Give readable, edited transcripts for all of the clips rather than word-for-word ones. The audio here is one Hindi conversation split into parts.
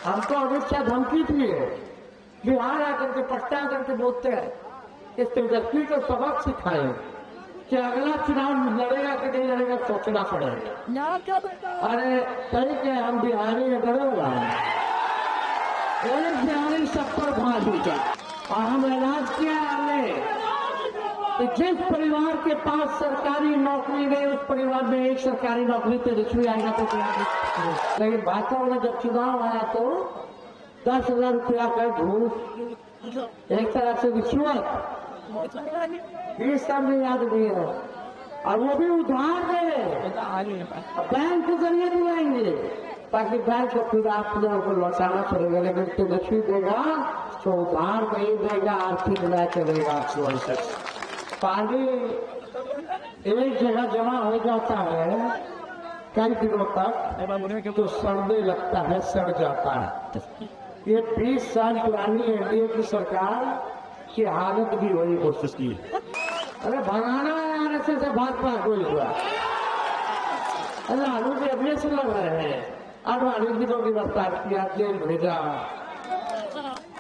हमको अमित शाह धमकी दिए, बिहार आकर के पटना आकर के बोलते हैं इस तेजस्वी को सबक सिखाए कि अगला चुनाव लड़ेगा कि नहीं लड़ेगा सोचना पड़ेगा। अरे सही के हम बिहारी में डरोगा, बिहारी सब पर भाग दिया। और हम ऐलान किया हमने कि जिस परिवार के पास सरकारी नौकरी नहीं उस परिवार में एक सरकारी नौकरी तेजस्वी आएगा तो क्या। लेकिन भाजपा में जब चुनाव आया तो 10,000 रुपया का घूस, एक तरह से रिश्वत, ये सब में याद नहीं है। और वो भी उधार दे, बैंक के जरिए दिलाएंगे ताकि बैंक को फिर आप लोगों को लौटाना पड़ेगा। लेकिन तेजस्वी देगा तो उधार नहीं देगा, आर्थिक न्याय चलेगा। पानी एक जगह जमा हो जाता है कई दिनों तक तो सड़ने लगता है, सड़ जाता है। ये 20 साल पुरानी एनडीए की सरकार की हालत भी वही कोशिश की। अरे भगाना है आरएसएस से भाजपा को हुआ। अरे आलू के अपने से लग रहे हैं, अब आलू जी को गिरफ्तार किया, जेल भेजा।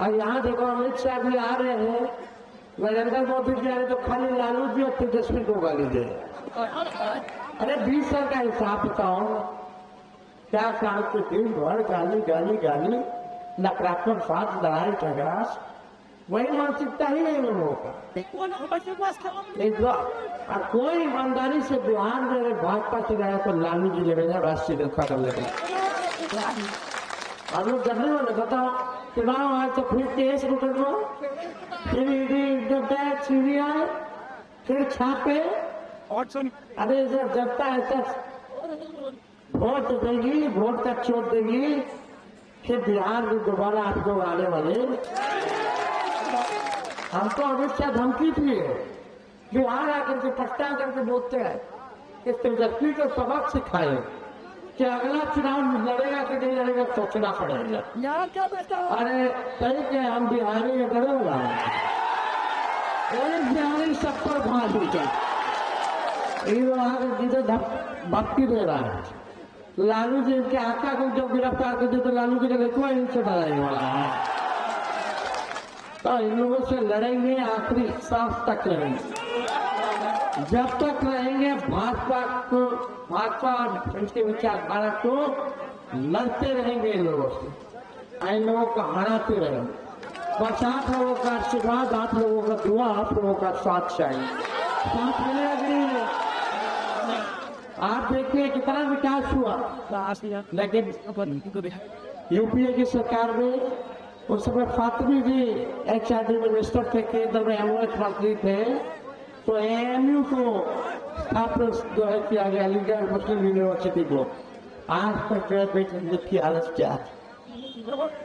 और यहाँ देखो अमित शाह भी आ रहे हैं, नरेंद्र मोदी जी आ रहे तो खाली लालू जी और तेजस्वी को गाली दे। अरे 20 साल का हिसाब बताओ, क्या साल के दिन भर गाली गाली गाली, नकारात्मक बात, लड़ाई झगड़ा, वही मानसिकता ही नहीं लोगों का। और कोई ईमानदारी से बिहार में भाजपा से गया तो लालू जी लड़ेगा, राष्ट्रीय देखा कर लेगा। हम लोग करने वाले बताओ, चुनाव आए तो फिर केस रुको, फिर सीबीआई, फिर छापे। अरे जब तक वोट देगी, वोट तक छोड़ देगी, फिर बिहार में दोबारा आपको आने वाले। हमको अमित शाह धमकी दिए, बिहार आकर के पटना आकर के बोलते हैं इस तेजस्वी को सबक सिखाए कि अगला चुनाव लड़ेगा कि नहीं लड़ेगा सोचना पड़ेगा। अरे सही के हम बिहारी में डरोगा, बिहारी सब पर भाग दिया। जिसे भक्ति दे रहा है, लालू जी के आका को जब गिरफ्तार कर दिया तो लालू जी का कोई इनसे डराने वाला है। तो इन लोगों से लड़ेंगे, आखिरी सांस तक रहेंगे। जब तक रहेंगे भाजपा इनके विचारधारा को लड़ते रहेंगे, इन लोगों से, इन लोगों को हराते रहेंगे। बस आप लोगों का आशीर्वाद, आप लोगों का दुआ, आप लोगों का साथ चाहिए। साथ मिलेगा कि नहीं? आप देखिए कितना विकास हुआ। लेकिन यूपीए की सरकार में उस समय फातमी जी एचआरडी मिनिस्टर थे, केंद्र में अमृत मंत्री थे, तो एएमयू को छात्र जो है किया गया, अलीगढ़ मुस्लिम यूनिवर्सिटी को। आज तक ग्रेजुएट की हालत क्या है?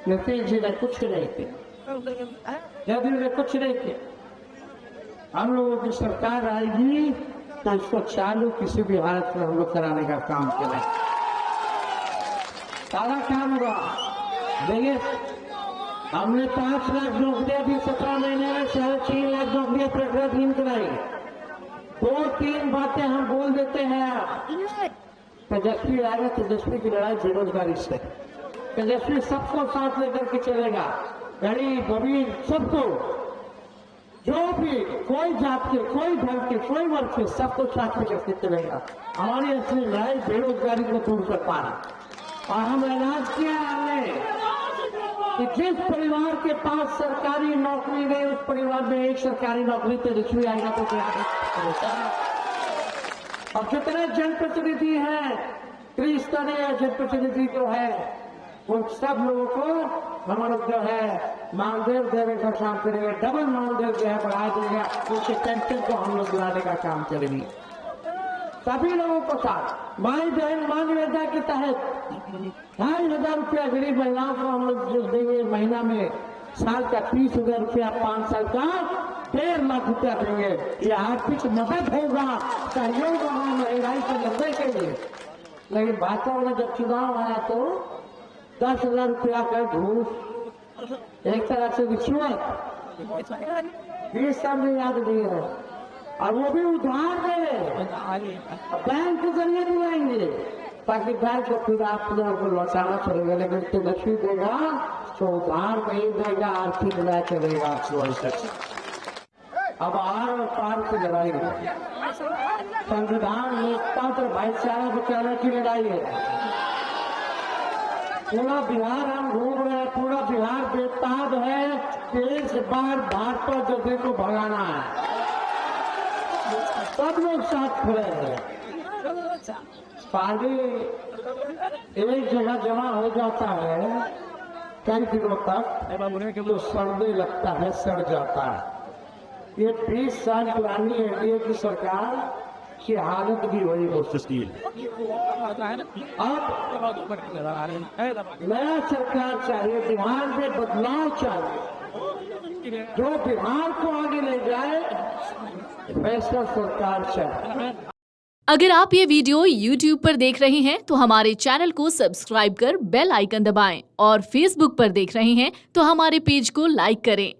नीतीश जी ने कुछ नहीं किया, जदयू ने कुछ नहीं किया। हम लोगों की सरकार आएगी तो इसको चालू किसी भी हालत में हम लोग कराने का काम करें, सारा काम होगा। देखिए हमने 5 लाख नौकरियां दी 17 महीने में, 3.5 लाख नौकरियां प्रकृतिहीन कराई। 2-3 बातें हम बोल देते हैं। तेजस्वी आएगा, तेजस्वी की लड़ाई बेरोजगारी से। तेजस्वी सबको साथ लेकर के चलेगा, गरीब अमीर सबको, जो भी, कोई जात के, कोई धर्म के, कोई वर्ग के, सबको साथ लेकर के चलेगा। हमारी असली लड़ाई बेरोजगारी को दूर कर पाना। और हम ऐलान किया हमने कि जिस परिवार के पास सरकारी नौकरी नहीं उस परिवार में एक सरकारी नौकरी तेजस्वी आएगा तो क्या। और कितने जनप्रतिनिधि हैं, त्रिस्तरीय जनप्रतिनिधि जो है, उन सब लोगों को हम लोग जो है मानदेय देने का काम करेंगे। डबल मानदेय जो है बढ़ा देंगे, उनके पेंशन को हम लोग दिलाने का काम करेंगे। सभी लोगों को साथ माई बहन मान योजना के तहत 2,500 रुपया गरीब महिलाओं को हम लोग जो देंगे महीना में, साल का 30,000 रुपया, 5 साल का 1.5 लाख रुपया देंगे। ये आर्थिक मदद होगा, सहयोग होगा महंगाई को लड़ने के लिए। लेकिन भाजपा में जब चुनाव आया तो 10,000 रुपया का घूस, एक तरह से रिश्वत, ये सब में याद नहीं है। और वो भी उधार दे, बैंक के जरिए दिलाएंगे ताकि बैंक को फिर आप लोगों को लौटाना पड़ेगा, लेकिन तेजस्वी देगा तो उधार नहीं देगा, आर्थिक न्याय चलेगा। अब आर और पार की लड़ाई है, संविधान लोकतंत्र भाईचारा बचाने की लड़ाई है। पूरा बिहार हम घूम रहे हैं, पूरा बिहार बेताब है कि इस बार भाजपा जैसे को भगाना है। सब लोग साथ खड़े हैं। पानी एक जगह जमा हो जाता है कई दिनों तक, तो सड़ने लगता है, सड़ जाता है। ये 20 साल पुरानी एनडीए की सरकार की हालत भी वही हो सकती है। अब नया सरकार चाहिए, बिहार में बदलाव चाहिए, जो बिहार को आगे ले जाए, वैसा सरकार चाहिए। अगर आप ये वीडियो YouTube पर देख रहे हैं तो हमारे चैनल को सब्सक्राइब कर बेल आइकन दबाएं और Facebook पर देख रहे हैं तो हमारे पेज को लाइक करें।